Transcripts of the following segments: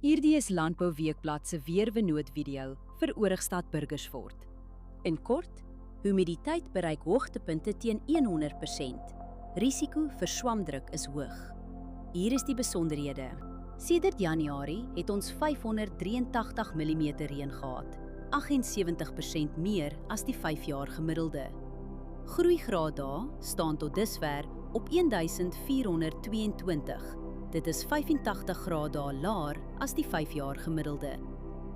Hierdie is Landbou Weekblad se weerwenoot-video vir Oorigstad Burgersfort. In kort, humiditeit bereik hoogtepunte teen 100%. Risiko vir swamdruk is hoog. Hier is die besonderhede. Sedert Januarie het ons 583 mm reën gehad, 78% meer as die 5-jaar gemiddelde. Groeigraaddae staan tot dusver op 1422. Dit is 85 grade laer as die 5-jaar gemiddelde.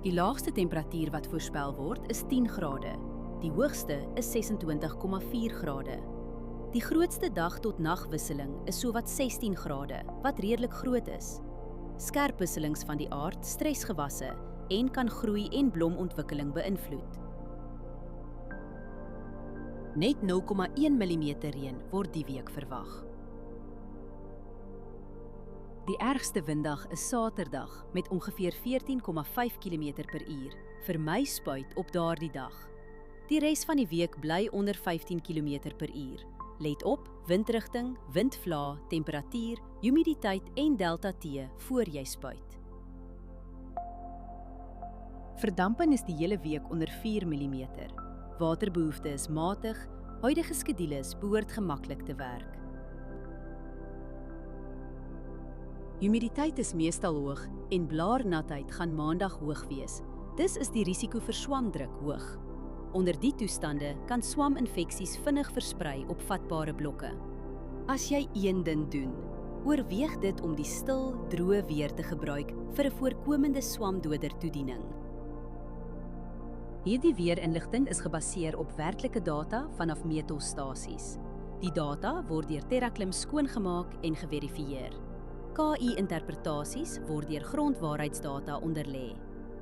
Die laagste temperatuur wat voorspel word is 10 grade. Die hoogste is 26,4 grade. Die grootste dag tot nagwisseling is sowat 16 grade, wat redelik groot is. Skerp wisselings van die aard stresgewasse en kan groei en blomontwikkeling beïnvloed. Net 0,1 mm reën word die week verwag. Die ergste winddag is Saterdag met ongeveer 14,5 km/h. Vermy spuit op daardie dag. Die res van die week bly onder 15 km/h. Let op windrigting, windvlae, temperatuur, humiditeit en delta T voor jy spuit. Verdamping is die hele week onder 4 mm. Waterbehoefte is matig, huidige skedules behoort gemaklik te werk. Humiditeit is meestal hoog en blaarnatheid gaan Maandag hoog wees. Dis is die risiko vir swamdruk hoog. Onder die toestande kan swaminfeksies vinnig versprei op vatbare blokke. As jy een ding doen, oorweeg dit om die stil, droë weer te gebruik vir 'n voorkomende swamdoder toediening. Hierdie weerinligting is gebaseer op werklike data vanaf meetstasies. Die data word deur TerraClim skoongemaak en geverifieer. KI-interpretasies word deur grondwaarheidsdata onderlê,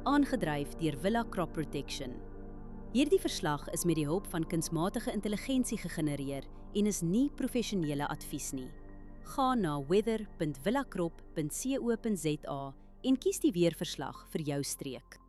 aangedryf deur Villa Crop Protection. Hierdie verslag is met die hulp van kunsmatige intelligensie gegenereer en is nie professionele advies nie. Gaan na weather.villacrop.co.za en kies die weerverslag vir jou streek.